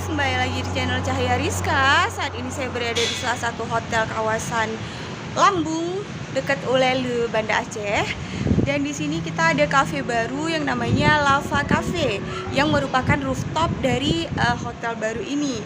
kembali lagi di channel Cahaya Rizka. Saat ini saya berada di salah satu hotel kawasan Lambung dekat Ulelu, Banda Aceh. Dan di sini kita ada cafe baru yang namanya Lava Cafe yang merupakan rooftop dari hotel baru ini.